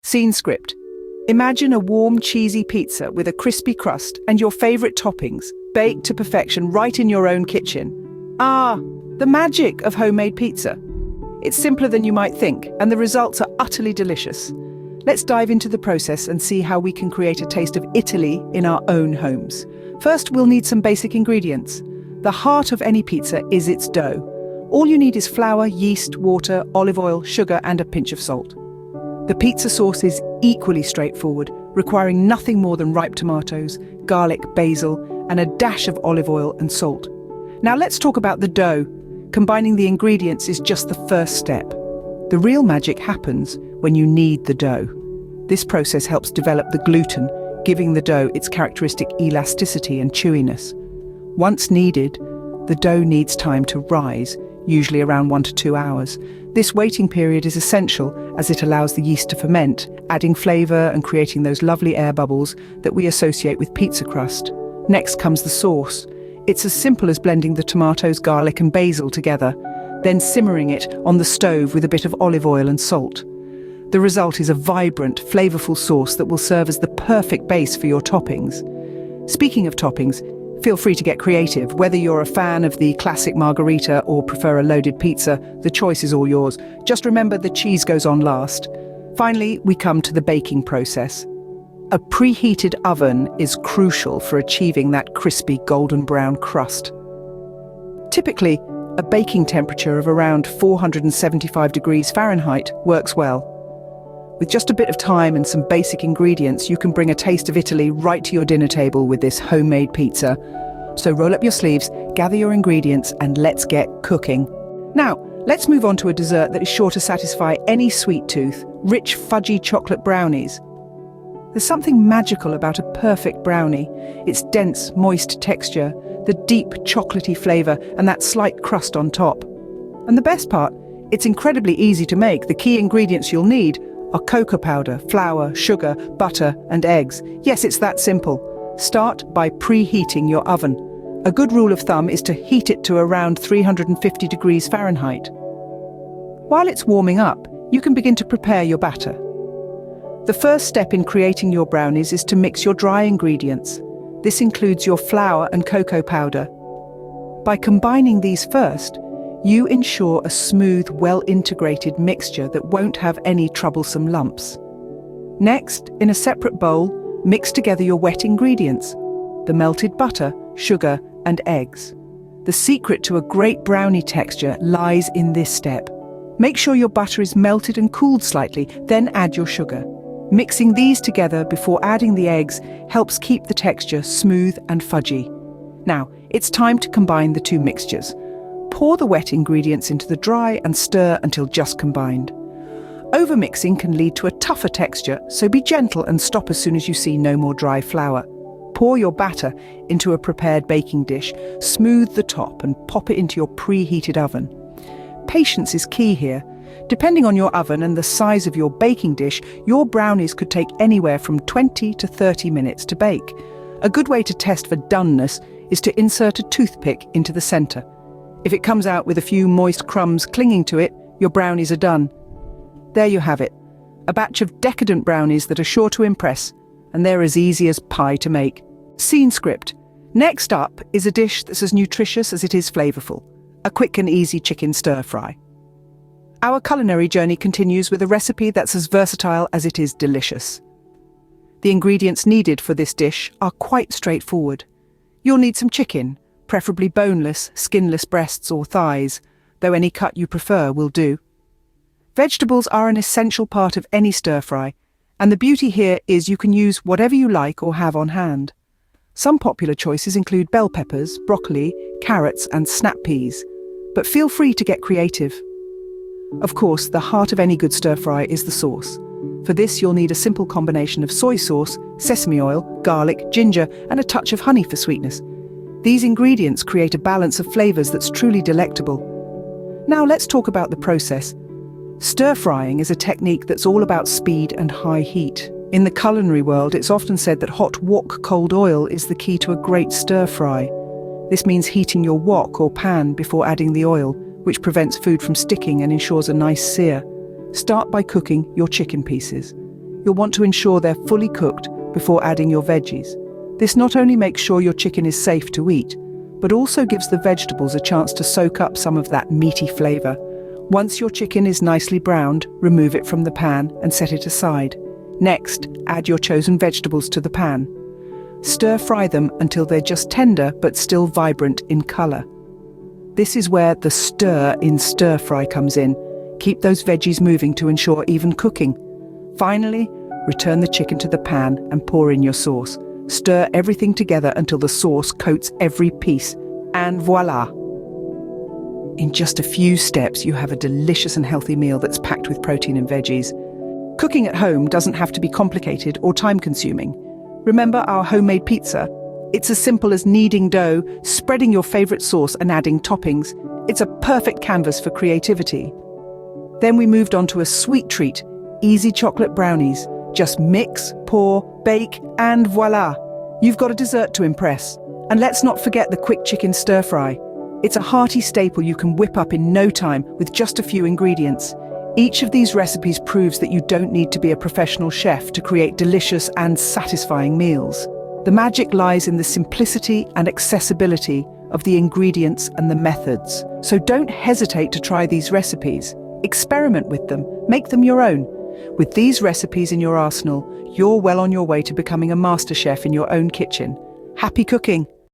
Scene script. Imagine a warm, cheesy pizza with a crispy crust and your favorite toppings, baked to perfection right in your own kitchen. Ah, the magic of homemade pizza. It's simpler than you might think, and the results are utterly delicious. Let's dive into the process and see how we can create a taste of Italy in our own homes. First, we'll need some basic ingredients. The heart of any pizza is its dough. All you need is flour, yeast, water, olive oil, sugar, and a pinch of salt. The pizza sauce is equally straightforward, requiring nothing more than ripe tomatoes, garlic, basil, and a dash of olive oil and salt. Now let's talk about the dough. Combining the ingredients is just the first step. The real magic happens when you knead the dough. This process helps develop the gluten, giving the dough its characteristic elasticity and chewiness. Once kneaded, the dough needs time to rise, usually around 1 to 2 hours. This waiting period is essential as it allows the yeast to ferment, adding flavour and creating those lovely air bubbles that we associate with pizza crust. Next comes the sauce. It's as simple as blending the tomatoes, garlic and basil together, then simmering it on the stove with a bit of olive oil and salt. The result is a vibrant, flavourful sauce that will serve as the perfect base for your toppings. Speaking of toppings, feel free to get creative. Whether you're a fan of the classic margherita or prefer a loaded pizza, the choice is all yours. Just remember the cheese goes on last. Finally, we come to the baking process. A preheated oven is crucial for achieving that crispy golden brown crust. Typically, a baking temperature of around 475 degrees Fahrenheit works well. With just a bit of time and some basic ingredients, you can bring a taste of Italy right to your dinner table with this homemade pizza. So roll up your sleeves, gather your ingredients, and let's get cooking. Now, let's move on to a dessert that is sure to satisfy any sweet tooth: rich, fudgy chocolate brownies. There's something magical about a perfect brownie. Its dense, moist texture, the deep, chocolatey flavour, and that slight crust on top. And the best part, it's incredibly easy to make. The key ingredients you'll need are cocoa powder, flour, sugar, butter, and eggs. Yes, it's that simple. Start by preheating your oven. A good rule of thumb is to heat it to around 350 degrees Fahrenheit. While it's warming up, you can begin to prepare your batter. The first step in creating your brownies is to mix your dry ingredients. This includes your flour and cocoa powder. By combining these first, you ensure a smooth, well-integrated mixture that won't have any troublesome lumps. Next, in a separate bowl, mix together your wet ingredients: the melted butter, sugar, and eggs. The secret to a great brownie texture lies in this step. Make sure your butter is melted and cooled slightly, then add your sugar. Mixing these together before adding the eggs helps keep the texture smooth and fudgy. Now, it's time to combine the two mixtures. Pour the wet ingredients into the dry and stir until just combined. Overmixing can lead to a tougher texture, so be gentle and stop as soon as you see no more dry flour. Pour your batter into a prepared baking dish, smooth the top and pop it into your preheated oven. Patience is key here. Depending on your oven and the size of your baking dish, your brownies could take anywhere from 20 to 30 minutes to bake. A good way to test for doneness is to insert a toothpick into the centre. If it comes out with a few moist crumbs clinging to it, your brownies are done. There you have it, a batch of decadent brownies that are sure to impress, and they're as easy as pie to make. Scene script. Next up is a dish that's as nutritious as it is flavourful: a quick and easy chicken stir-fry. Our culinary journey continues with a recipe that's as versatile as it is delicious. The ingredients needed for this dish are quite straightforward. You'll need some chicken, preferably boneless, skinless breasts or thighs, though any cut you prefer will do. Vegetables are an essential part of any stir-fry, and the beauty here is you can use whatever you like or have on hand. Some popular choices include bell peppers, broccoli, carrots and snap peas, but feel free to get creative. Of course, the heart of any good stir-fry is the sauce. For this, you'll need a simple combination of soy sauce, sesame oil, garlic, ginger, and a touch of honey for sweetness. These ingredients create a balance of flavours that's truly delectable. Now let's talk about the process. Stir-frying is a technique that's all about speed and high heat. In the culinary world, it's often said that hot wok cold oil is the key to a great stir-fry. This means heating your wok or pan before adding the oil, which prevents food from sticking and ensures a nice sear. Start by cooking your chicken pieces. you'll want to ensure they're fully cooked before adding your veggies. This not only makes sure your chicken is safe to eat, but also gives the vegetables a chance to soak up some of that meaty flavor. Once your chicken is nicely browned, remove it from the pan and set it aside. Next, add your chosen vegetables to the pan. Stir-fry them until they're just tender but still vibrant in color. This is where the stir in stir-fry comes in. Keep those veggies moving to ensure even cooking. Finally, return the chicken to the pan and pour in your sauce. Stir everything together until the sauce coats every piece. And voila! In just a few steps, you have a delicious and healthy meal that's packed with protein and veggies. Cooking at home doesn't have to be complicated or time-consuming. Remember our homemade pizza? It's as simple as kneading dough, spreading your favorite sauce and adding toppings. It's a perfect canvas for creativity. Then we moved on to a sweet treat, easy chocolate brownies. Just mix, pour, bake, and voila! You've got a dessert to impress. And let's not forget the quick chicken stir-fry. It's a hearty staple you can whip up in no time with just a few ingredients. Each of these recipes proves that you don't need to be a professional chef to create delicious and satisfying meals. The magic lies in the simplicity and accessibility of the ingredients and the methods. So don't hesitate to try these recipes. Experiment with them, make them your own. With these recipes in your arsenal, you're well on your way to becoming a master chef in your own kitchen. Happy cooking!